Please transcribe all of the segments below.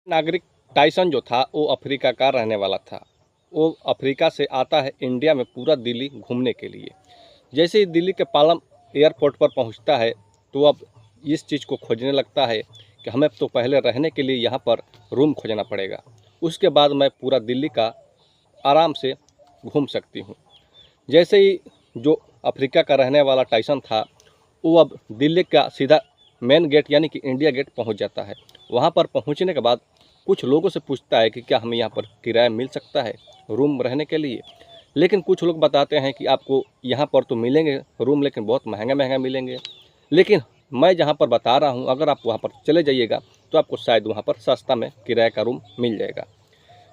नागरिक टाइसन जो था वो अफ्रीका का रहने वाला था। वो अफ्रीका से आता है इंडिया में पूरा दिल्ली घूमने के लिए। जैसे ही दिल्ली के पालम एयरपोर्ट पर पहुंचता है तो अब इस चीज़ को खोजने लगता है कि हमें तो पहले रहने के लिए यहाँ पर रूम खोजना पड़ेगा, उसके बाद मैं पूरा दिल्ली का आराम से घूम सकती हूँ। जैसे ही जो अफ्रीका का रहने वाला टाइसन था वो अब दिल्ली का सीधा मेन गेट यानी कि इंडिया गेट पहुंच जाता है। वहां पर पहुंचने के बाद कुछ लोगों से पूछता है कि क्या हमें यहाँ पर किराया मिल सकता है रूम रहने के लिए। लेकिन कुछ लोग बताते हैं कि आपको यहाँ पर तो मिलेंगे रूम, लेकिन बहुत महंगा महंगा मिलेंगे। लेकिन मैं जहाँ पर बता रहा हूँ अगर आप वहाँ पर चले जाइएगा तो आपको शायद वहाँ पर सस्ता में किराए का रूम मिल जाएगा।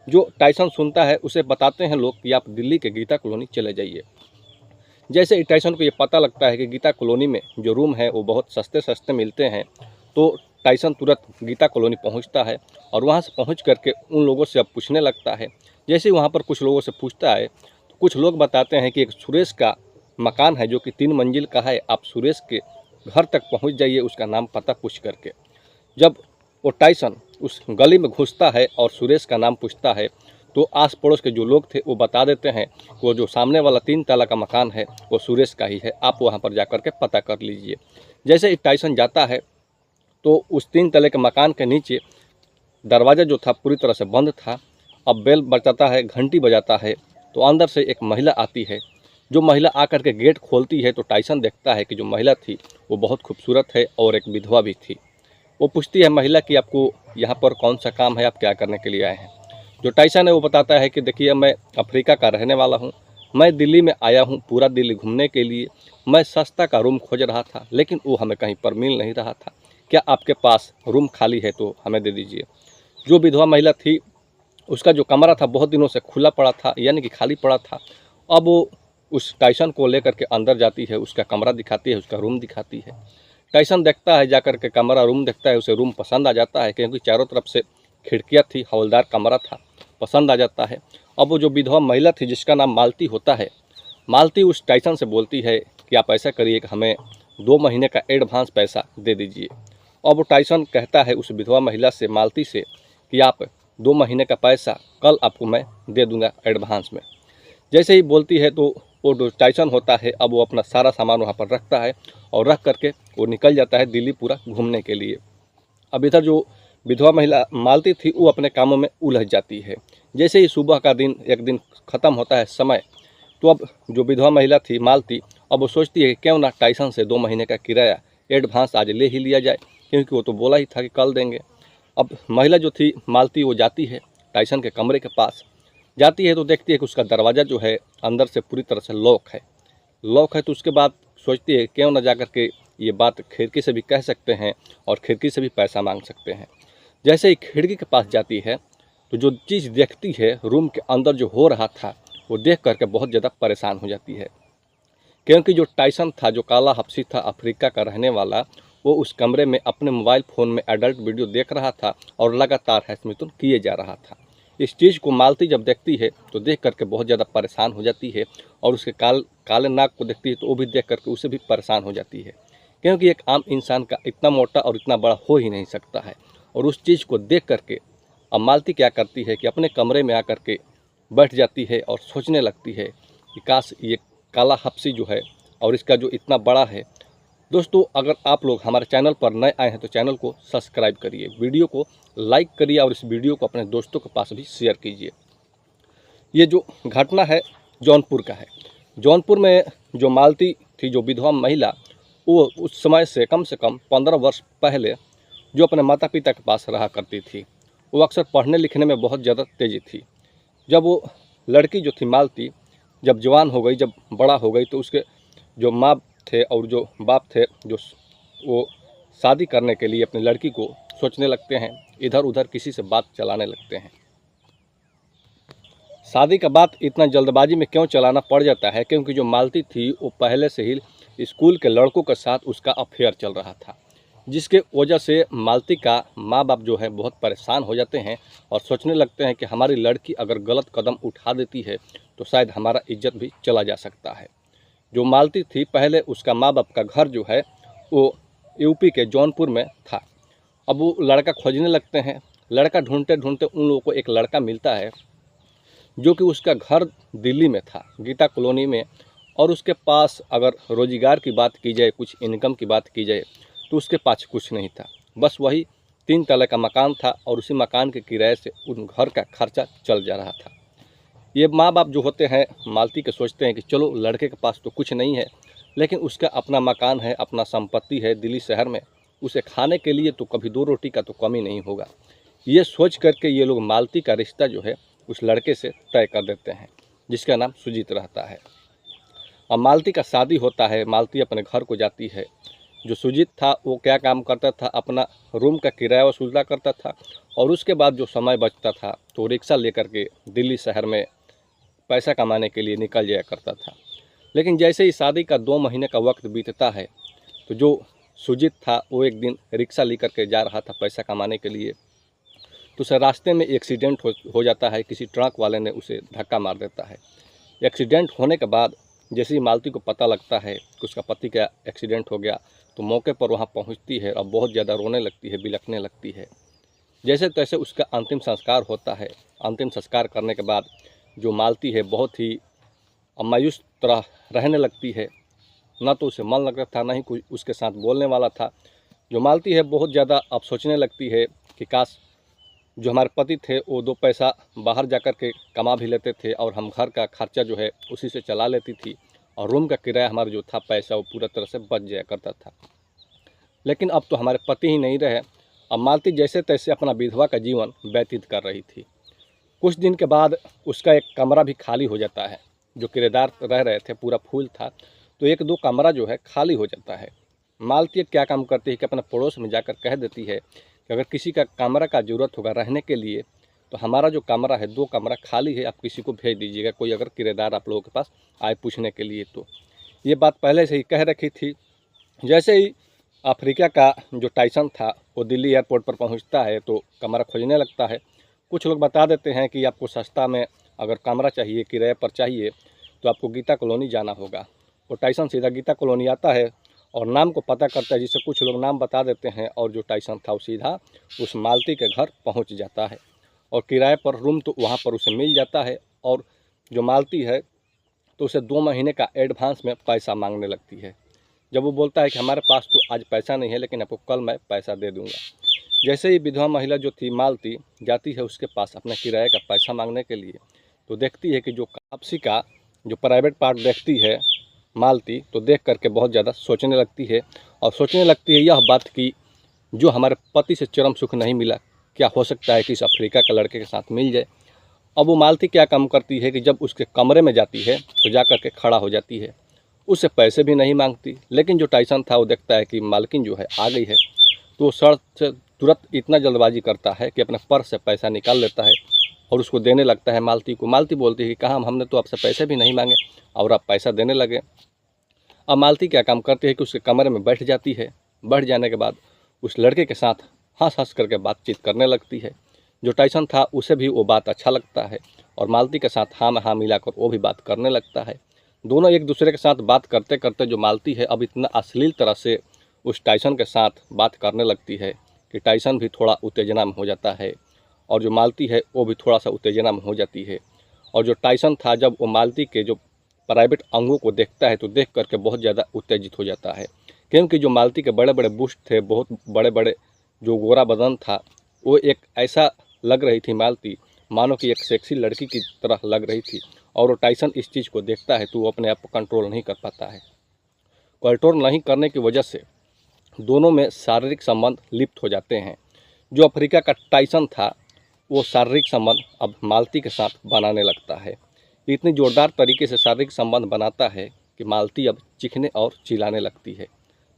जो टाइसन सुनता है उसे बताते हैं लोग कि आप दिल्ली के गीता कॉलोनी चले जाइए। जैसे ही टाइसन को ये पता लगता है कि गीता कॉलोनी में जो रूम है वो बहुत सस्ते सस्ते मिलते हैं, तो टाइसन तुरंत गीता कॉलोनी पहुंचता है और वहां से पहुंच करके उन लोगों से अब पूछने लगता है। जैसे ही वहां पर कुछ लोगों से पूछता है तो कुछ लोग बताते हैं कि एक सुरेश का मकान है जो कि 3 मंजिल का है, आप सुरेश के घर तक पहुँच जाइए उसका नाम पता पूछ करके। जब वो टाइसन उस गली में घुसता है और सुरेश का नाम पूछता है तो आस पड़ोस के जो लोग थे वो बता देते हैं वो जो सामने वाला 3 ताला का मकान है वो सुरेश का ही है, आप वहाँ पर जाकर के पता कर लीजिए। जैसे ही टाइसन जाता है तो उस 3 तले के मकान के नीचे दरवाज़ा जो था पूरी तरह से बंद था। अब बेल बजाता है, घंटी बजाता है तो अंदर से एक महिला आती है। जो महिला आकर के गेट खोलती है तो टाइसन देखता है कि जो महिला थी वो बहुत खूबसूरत है और एक विधवा भी थी। वो पूछती है महिला कि आपको यहाँ पर कौन सा काम है, आप क्या करने के लिए आए हैं। जो टाइसन है वो बताता है कि देखिए मैं अफ्रीका का रहने वाला हूँ, मैं दिल्ली में आया हूँ पूरा दिल्ली घूमने के लिए। मैं सस्ता का रूम खोज रहा था लेकिन वो हमें कहीं पर मिल नहीं रहा था, क्या आपके पास रूम खाली है तो हमें दे दीजिए। जो विधवा महिला थी उसका जो कमरा था बहुत दिनों से खुला पड़ा था यानी कि खाली पड़ा था। अब वो उस टाइसन को लेकर के अंदर जाती है, उसका कमरा दिखाती है, उसका रूम दिखाती है। टाइसन देखता है, जाकर के कमरा रूम देखता है, उसे रूम पसंद आ जाता है क्योंकि चारों तरफ से खिड़कियाँ थी, हवलदार कमरा था, पसंद आ जाता है। अब वो जो विधवा महिला थी जिसका नाम मालती होता है, मालती उस टाइसन से बोलती है कि आप ऐसा करिए कि हमें 2 महीने का एडवांस पैसा दे दीजिए। अब वो टाइसन कहता है उस विधवा महिला से, मालती से, कि आप 2 महीने का पैसा कल आपको मैं दे दूंगा एडवांस में। जैसे ही बोलती है तो वो जो टाइसन होता है अब वो अपना सारा सामान वहाँ पर रखता है और रख करके वो निकल जाता है दिल्ली पूरा घूमने के लिए। अब इधर जो विधवा महिला मालती थी वो अपने कामों में उलझ जाती है। जैसे ही सुबह का दिन एक दिन ख़त्म होता है समय, तो अब जो विधवा महिला थी मालती, अब वो सोचती है कि क्यों ना टाइसन से 2 महीने का किराया एडवांस आज ले ही लिया जाए, क्योंकि वो तो बोला ही था कि कल देंगे। अब महिला जो थी मालती वो जाती है टाइसन के कमरे के पास, जाती है तो देखती है कि उसका दरवाज़ा जो है अंदर से पूरी तरह से लॉक है। तो उसके बाद सोचती है क्यों ना जाकर के ये बात खिड़की से भी कह सकते हैं और खिड़की से भी पैसा मांग सकते हैं। जैसे ही खिड़की के पास जाती है तो जो चीज़ देखती है रूम के अंदर जो हो रहा था वो देख करके बहुत ज़्यादा परेशान हो जाती है, क्योंकि जो टाइसन था, जो काला हब्शी था अफ्रीका का रहने वाला, वो उस कमरे में अपने मोबाइल फ़ोन में एडल्ट वीडियो देख रहा था और लगातार हैसमितुन किए जा रहा था। इस चीज़ को मालती जब देखती है तो देख करके बहुत ज़्यादा परेशान हो जाती है और उसके काले नाक को देखती है तो वो भी देख करके उसे भी परेशान हो जाती है, क्योंकि एक आम इंसान का इतना मोटा और इतना बड़ा हो ही नहीं सकता है। और उस चीज़ को देख करके अब मालती क्या करती है कि अपने कमरे में आकर के बैठ जाती है और सोचने लगती है कि काश ये काला हब्शी जो है और इसका जो इतना बड़ा है। दोस्तों अगर आप लोग हमारे चैनल पर नए आए हैं तो चैनल को सब्सक्राइब करिए, वीडियो को लाइक करिए और इस वीडियो को अपने दोस्तों के पास भी शेयर कीजिए। ये जो घटना है जौनपुर का है। जौनपुर में जो मालती थी, जो विधवा महिला, वो उस समय से कम 15 वर्ष पहले जो अपने माता पिता के पास रहा करती थी। वो अक्सर पढ़ने लिखने में बहुत ज़्यादा तेज़ी थी। जब वो लड़की जो थी मालती जब जवान हो गई, जब बड़ा हो गई, तो उसके जो माँ थे और जो बाप थे जो वो शादी करने के लिए अपनी लड़की को सोचने लगते हैं, इधर उधर किसी से बात चलाने लगते हैं। शादी का बात इतना जल्दबाजी में क्यों चलाना पड़ जाता है, क्योंकि जो मालती थी वो पहले से ही स्कूल के लड़कों के साथ उसका अफेयर चल रहा था, जिसके वजह से मालती का माँ बाप जो है बहुत परेशान हो जाते हैं और सोचने लगते हैं कि हमारी लड़की अगर गलत कदम उठा देती है तो शायद हमारा इज्जत भी चला जा सकता है। जो मालती थी पहले उसका माँ बाप का घर जो है वो यूपी के जौनपुर में था। अब वो लड़का खोजने लगते हैं, लड़का ढूंढते ढूंढते उन लोगों को एक लड़का मिलता है जो कि उसका घर दिल्ली में था, गीता कॉलोनी में, और उसके पास अगर रोजगार की बात की जाए, कुछ इनकम की बात की जाए, तो उसके पास कुछ नहीं था। बस वही 3 तले का मकान था और उसी मकान के किराए से उन घर का खर्चा चल जा रहा था। ये माँ बाप जो होते हैं मालती के सोचते हैं कि चलो लड़के के पास तो कुछ नहीं है, लेकिन उसका अपना मकान है, अपना संपत्ति है दिल्ली शहर में, उसे खाने के लिए तो कभी 2 रोटी का तो कमी नहीं होगा। ये सोच करके ये लोग मालती का रिश्ता जो है उस लड़के से तय कर देते हैं, जिसका नाम सुजीत रहता है। और मालती का शादी होता है, मालती अपने घर को जाती है। जो सुजीत था वो क्या काम करता था, अपना रूम का किराया वसूलता करता था, और उसके बाद जो समय बचता था तो रिक्शा लेकर के दिल्ली शहर में पैसा कमाने के लिए निकल जाया करता था। लेकिन जैसे ही शादी का 2 महीने का वक्त बीतता है तो जो सुजीत था वो एक दिन रिक्शा लेकर के जा रहा था पैसा कमाने के लिए, तो उसे रास्ते में एक्सीडेंट हो जाता है। किसी ट्रक वाले ने उसे धक्का मार देता है। एक्सीडेंट होने के बाद जैसे ही मालती को पता लगता है कि उसका पति का एक्सीडेंट हो गया, तो मौके पर वहाँ पहुँचती है और बहुत ज़्यादा रोने लगती है, बिलखने लगती है। जैसे तैसे उसका अंतिम संस्कार होता है। अंतिम संस्कार करने के बाद जो मालती है बहुत ही मायूस तरह रहने लगती है। ना तो उसे मन लग रहा था, ना ही कोई उसके साथ बोलने वाला था। जो मालती है बहुत ज़्यादा अब सोचने लगती है कि काश जो हमारे पति थे वो 2 पैसा बाहर जाकर के कमा भी लेते थे और हम घर का खर्चा जो है उसी से चला लेती थी, और रूम का किराया हमारा जो था पैसा वो पूरा तरह से बच जाया करता था। लेकिन अब तो हमारे पति ही नहीं रहे। अब मालती जैसे तैसे अपना विधवा का जीवन व्यतीत कर रही थी। कुछ दिन के बाद उसका एक कमरा भी खाली हो जाता है। जो किराएदार रह रहे थे पूरा फुल था, तो 1-2 कमरा जो है खाली हो जाता है। मालती क्या काम करती है कि अपने पड़ोस में जाकर कह देती है कि अगर किसी का कमरा का ज़रूरत होगा रहने के लिए तो हमारा जो कमरा है 2 कमरा खाली है, आप किसी को भेज दीजिएगा, कोई अगर किराएदार आप लोगों के पास आए पूछने के लिए। तो ये बात पहले से ही कह रखी थी। जैसे ही अफ्रीका का जो टाइसन था वो दिल्ली एयरपोर्ट पर पहुंचता है तो कमरा खोजने लगता है। कुछ लोग बता देते हैं कि आपको सस्ता में अगर कमरा चाहिए, किराए पर चाहिए, तो आपको गीता कॉलोनी जाना होगा। वो टाइसन सीधा गीता कॉलोनी आता है और नाम को पता करता है, जिससे कुछ लोग नाम बता देते हैं, और जो टाइसन था वो सीधा उस मालती के घर पहुंच जाता है और किराए पर रूम तो वहां पर उसे मिल जाता है। और जो मालती है तो उसे 2 महीने का एडवांस में पैसा मांगने लगती है। जब वो बोलता है कि हमारे पास तो आज पैसा नहीं है, लेकिन आपको कल मैं पैसा दे दूँगा। जैसे ही विधवा महिला जो थी मालती जाती है उसके पास अपने किराए का पैसा मांगने के लिए, तो देखती है कि जो वापसी का जो प्राइवेट पार्ट देखती है मालती, तो देख करके बहुत ज़्यादा सोचने लगती है। और सोचने लगती है यह बात कि जो हमारे पति से चरम सुख नहीं मिला, क्या हो सकता है कि इस अफ्रीका के लड़के के साथ मिल जाए। अब वो मालती क्या काम करती है कि जब उसके कमरे में जाती है तो जा कर के खड़ा हो जाती है। उससे पैसे भी नहीं मांगती, लेकिन जो टाइसन था वो देखता है कि मालकिन जो है आ गई है, तो वो सड़क से तुरंत इतना जल्दबाजी करता है कि अपने पर्स से पैसा निकाल लेता है और उसको देने लगता है मालती को। मालती बोलती है कि कहाँ, हमने तो आपसे पैसे भी नहीं मांगे और आप पैसा देने लगे। अब मालती क्या काम करती है कि उसके कमरे में बैठ जाती है। बैठ जाने के बाद उस लड़के के साथ हंस हंस करके बातचीत करने लगती है। जो टाइसन था उसे भी वो बात अच्छा लगता है और मालती के साथ हाँ में हाँ मिलाकर वो भी बात करने लगता है। दोनों एक दूसरे के साथ बात करते करते जो मालती है अब इतना अश्लील तरह से उस टाइसन के साथ बात करने लगती है कि टाइसन भी थोड़ा उत्तेजना में हो जाता है और जो मालती है वो भी थोड़ा सा उत्तेजना में हो जाती है। और जो टाइसन था जब वो मालती के जो प्राइवेट अंगों को देखता है तो देख करके बहुत ज़्यादा उत्तेजित हो जाता है, क्योंकि जो मालती के बड़े बड़े बुस्ट थे, बहुत बड़े बड़े जो गोरा बदन था, वो एक ऐसा लग रही थी मालती मानो कि एक सेक्सी लड़की की तरह लग रही थी। और वो टाइसन इस चीज़ को देखता है तो वो अपने आप को कंट्रोल नहीं कर पाता है। कंट्रोल नहीं करने की वजह से दोनों में शारीरिक संबंध लिप्त हो जाते हैं। जो अफ्रीका का टाइसन था वो शारीरिक संबंध अब मालती के साथ बनाने लगता है। इतनी जोरदार तरीके से शारीरिक संबंध बनाता है कि मालती अब चीखने और चिल्लाने लगती है।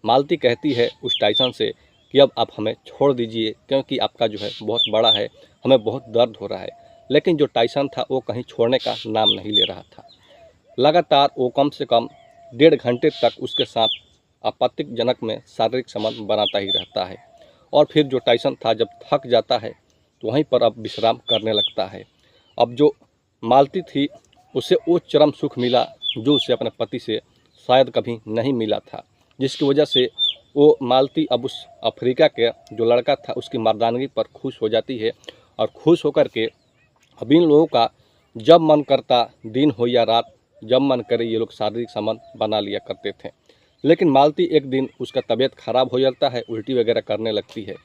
मालती कहती है उस टाइसन से कि अब आप हमें छोड़ दीजिए, क्योंकि आपका जो है बहुत बड़ा है, हमें बहुत दर्द हो रहा है। लेकिन जो टाइसन था वो कहीं छोड़ने का नाम नहीं ले रहा था। लगातार वो कम से कम 1.5 घंटे तक उसके साथ आपत्तिजनक में शारीरिक संबंध बनाता ही रहता है। और फिर जो टाइसन था जब थक जाता है तो वहीं पर अब विश्राम करने लगता है। अब जो मालती थी उसे वो चरम सुख मिला जो उसे अपने पति से शायद कभी नहीं मिला था, जिसकी वजह से वो मालती अब उस अफ्रीका के जो लड़का था उसकी मर्दानगी पर खुश हो जाती है और खुश होकर के अब इन लोगों का जब मन करता, दिन हो या रात, जब मन करे ये लोग शारीरिक संबंध बना लिया करते थे। लेकिन मालती एक दिन उसका तबीयत खराब हो जाता है, उल्टी वगैरह करने लगती है।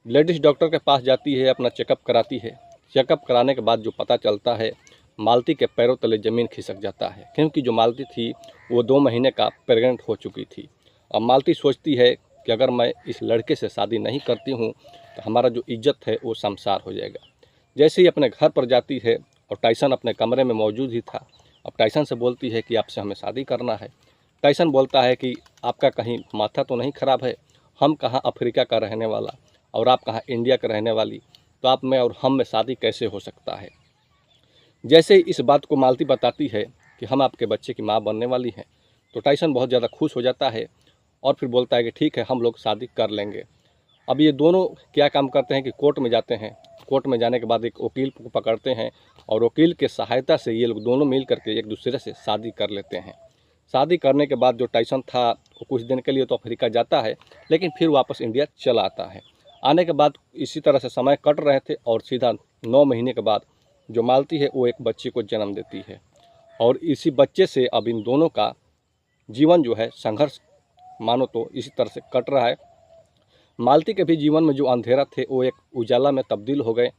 लेडीज़ डॉक्टर के पास जाती है, अपना चेकअप कराती है। चेकअप कराने के बाद जो पता चलता है, मालती के पैरों तले ज़मीन खिसक जाता है, क्योंकि जो मालती थी वो 2 महीने का प्रेग्नेंट हो चुकी थी। अब मालती सोचती है कि अगर मैं इस लड़के से शादी नहीं करती हूँ तो हमारा जो इज्जत है वो शमशार हो जाएगा। जैसे ही अपने घर पर जाती है और टाइसन अपने कमरे में मौजूद ही था, अब टाइसन से बोलती है कि आपसे हमें शादी करना है। टाइसन बोलता है कि आपका कहीं माथा तो नहीं खराब है, हम कहाँ अफ्रीका का रहने वाला और आप कहाँ इंडिया का रहने वाली, तो आप में और हम में शादी कैसे हो सकता है। जैसे ही इस बात को मालती बताती है कि हम आपके बच्चे की माँ बनने वाली हैं, तो टाइसन बहुत ज़्यादा खुश हो जाता है और फिर बोलता है कि ठीक है, हम लोग शादी कर लेंगे। अब ये दोनों क्या काम करते हैं कि कोर्ट में जाते हैं। कोर्ट में जाने के बाद एक वकील को पकड़ते हैं और वकील के सहायता से ये लोग दोनों मिल करके एक दूसरे से शादी कर लेते हैं। शादी करने के बाद जो टाइसन था वो कुछ दिन के लिए तो अफ्रीका जाता है, लेकिन फिर वापस इंडिया चला आता है। आने के बाद इसी तरह से समय कट रहे थे और सीधा 9 महीने के बाद जो मालती है वो एक बच्चे को जन्म देती है और इसी बच्चे से अब इन दोनों का जीवन जो है संघर्ष मानो तो इसी तरह से कट रहा है। मालती के भी जीवन में जो अंधेरा थे वो एक उजाला में तब्दील हो गए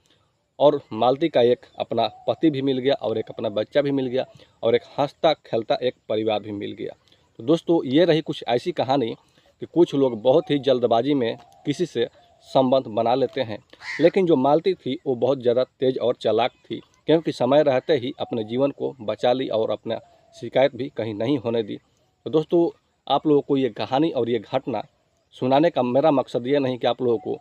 और मालती का एक अपना पति भी मिल गया और एक अपना बच्चा भी मिल गया और एक हंसता खेलता एक परिवार भी मिल गया। तो दोस्तों, ये रही कुछ ऐसी कहानी कि कुछ लोग बहुत ही जल्दबाजी में किसी से संबंध बना लेते हैं, लेकिन जो मालती थी वो बहुत ज़्यादा तेज़ और चालाक थी, क्योंकि समय रहते ही अपने जीवन को बचा ली और अपना शिकायत भी कहीं नहीं होने दी। तो दोस्तों, आप लोगों को ये कहानी और ये घटना सुनाने का मेरा मकसद ये नहीं कि आप लोगों को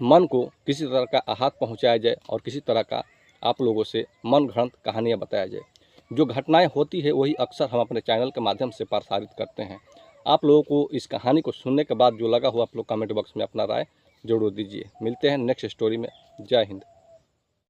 मन को किसी तरह का आघात पहुंचाया जाए और किसी तरह का आप लोगों से मन घड़ंत कहानियाँ बताया जाए। जो घटनाएं होती है वही अक्सर हम अपने चैनल के माध्यम से प्रसारित करते हैं। आप लोगों को इस कहानी को सुनने के बाद जो लगा हो आप लोग कमेंट बॉक्स में अपना राय जरूर दीजिए। मिलते हैं नेक्स्ट स्टोरी में। जय हिंद।